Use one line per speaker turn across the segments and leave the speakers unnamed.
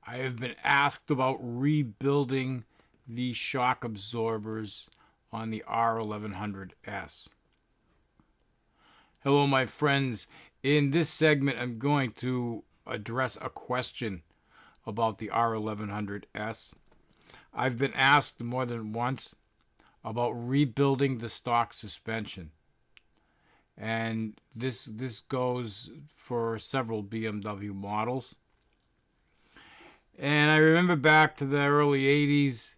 I have been asked about rebuilding the shock absorbers on the R1100S. Hello, my friends. In this segment, I'm going to address a question about the R1100S. I've been asked more than once about rebuilding the stock suspension. And this goes for several BMW models. And I remember back to the early 80s,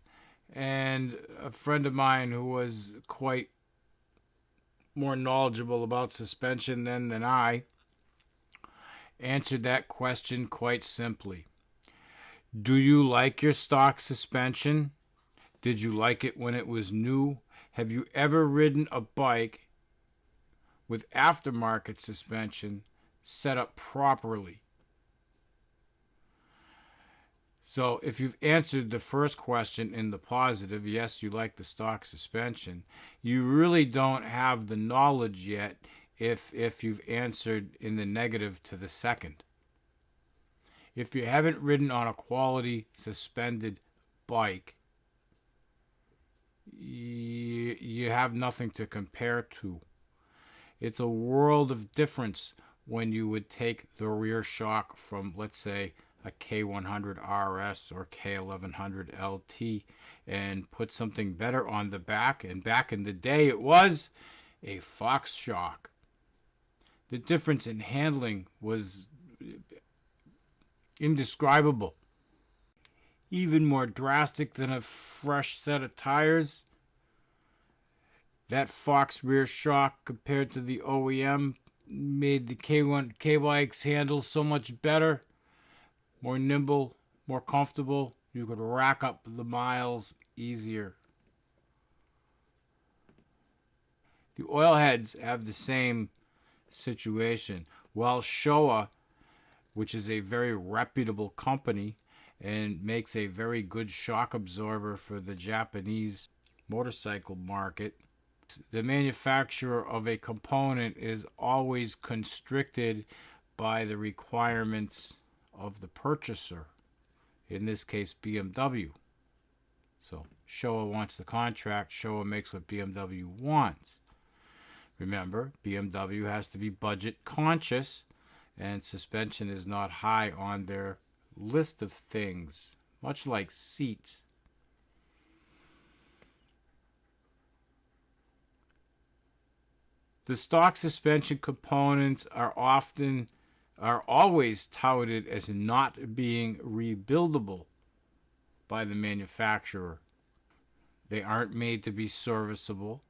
and a friend of mine who was quite more knowledgeable about suspension then than I answered that question quite simply. Do you like your stock suspension? Did you like it when it was new? Have you ever ridden a bike with aftermarket suspension set up properly? So if you've answered the first question in the positive, yes, you like the stock suspension, you really don't have the knowledge yet if you've answered in the negative to the second. If you haven't ridden on a quality suspended bike, you have nothing to compare to. It's a world of difference when you would take the rear shock from, let's say, a K100RS or K1100LT and put something better on the back. And back in the day, it was a Fox shock. The difference in handling was indescribable. Even more drastic than a fresh set of tires. That Fox rear shock compared to the OEM made the K-bikes handle so much better. More nimble, more comfortable. You could rack up the miles easier. The oil heads have the same situation. While Showa, which is a very reputable company and makes a very good shock absorber for the Japanese motorcycle market, the manufacturer of a component is always constricted by the requirements of the purchaser, in this case BMW. So Showa wants the contract, Showa makes what BMW wants. Remember, BMW has to be budget conscious, and suspension is not high on their list of things, much like seats. The stock suspension components are always touted as not being rebuildable by the manufacturer. They aren't made to be serviceable.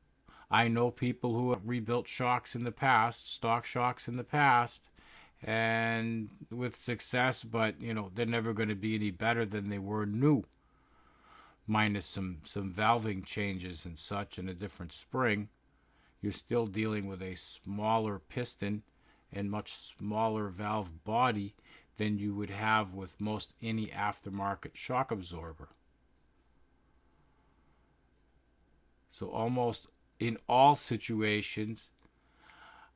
I know people who have rebuilt shocks in the past, stock shocks in the past, and with success, but they're never going to be any better than they were new, minus some valving changes and such and a different spring. You're still dealing with a smaller piston and much smaller valve body than you would have with most any aftermarket shock absorber. So almost in all situations,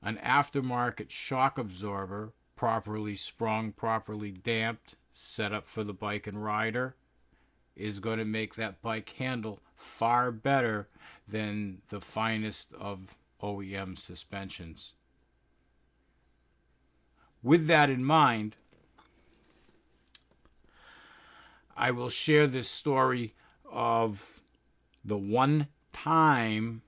an aftermarket shock absorber, properly sprung, properly damped, set up for the bike and rider, is going to make that bike handle far better than the finest of OEM suspensions. With that in mind, I will share this story of the one time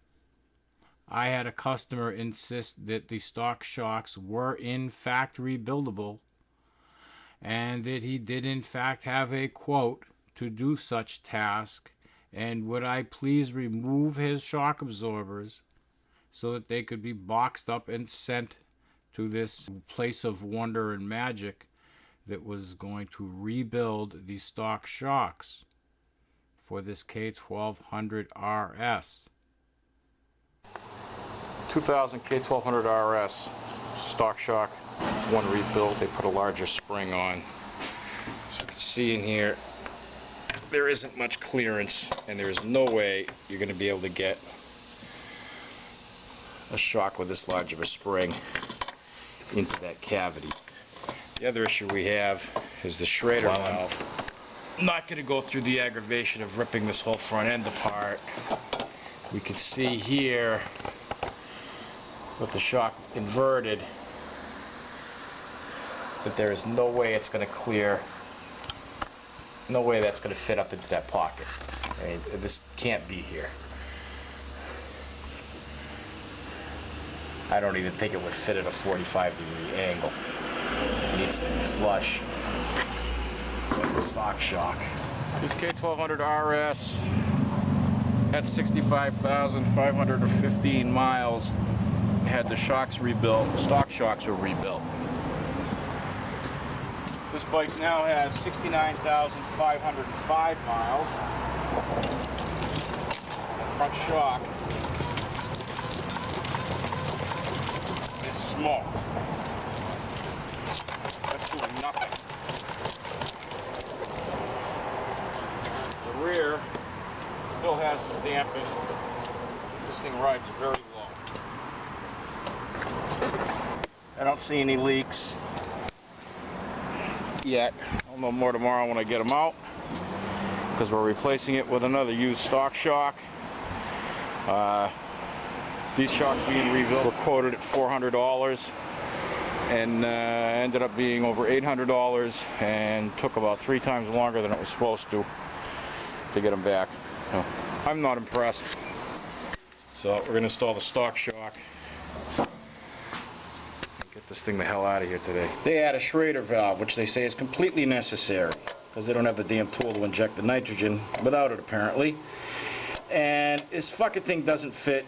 I had a customer insist that the stock shocks were in fact rebuildable, and that he did in fact have a quote to do such task, and would I please remove his shock absorbers so that they could be boxed up and sent to this place of wonder and magic that was going to rebuild the stock shocks for this K1200RS. 2000 K1200RS stock shock, one rebuild. They put a larger spring on. So you can see in here, there isn't much clearance, and there is no way you're going to be able to get a shock with this large of a spring into that cavity. The other issue we have is the Schrader valve. I'm not going to go through the aggravation of ripping this whole front end apart. We can see here with the shock inverted that there is no way it's going to clear. No way that's going to fit up into that pocket. I mean, this can't be here. I don't even think it would fit at a 45-degree angle. It needs to be flush with the stock shock. This K1200RS had 65,515 miles. Had the shocks rebuilt. The stock shocks were rebuilt. This bike now has 69,505 miles. The front shock is small. That's doing nothing. The rear still has some damping. This thing rides very low. I don't see any leaks yet. I'll know more tomorrow when I get them out, because we're replacing it with another used stock shock. These shocks being rebuilt were quoted at $400 and ended up being over $800 and took about 3 times longer than it was supposed to get them back. So, I'm not impressed. So we're going to install the stock shock. Get this thing the hell out of here today. They add a Schrader valve, which they say is completely necessary because they don't have the damn tool to inject the nitrogen without it, apparently. And this fucking thing doesn't fit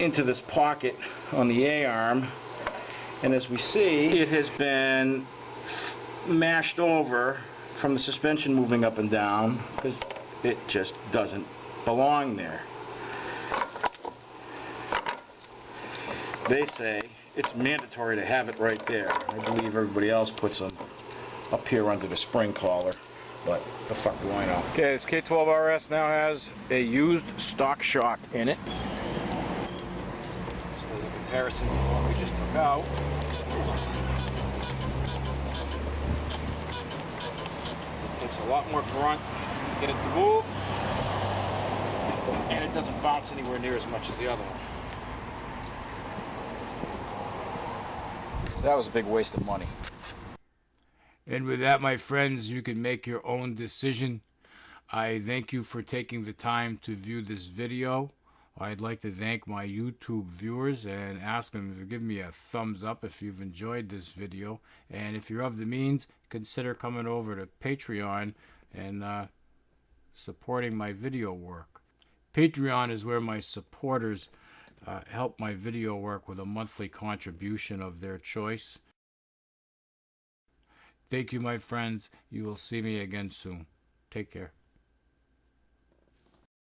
into this pocket on the A-arm. And as we see, it has been mashed over from the suspension moving up and down because it just doesn't belong there. They say it's mandatory to have it right there. I believe everybody else puts them up here under the spring collar, but the fuck do I know? Okay, this K12RS now has a used stock shock in it. Just as a comparison to what we just took out. It takes a lot more grunt to get it to move, and it doesn't bounce anywhere near as much as the other one. That was a big waste of money. And with that, my friends, you can make your own decision. I thank you for taking the time to view this video. I'd like to thank my YouTube viewers and ask them to give me a thumbs up if you've enjoyed this video. And if you're of the means, consider coming over to Patreon and supporting my video work. Patreon is where my supporters help my video work with a monthly contribution of their choice. Thank you, my friends. You will see me again soon. Take care.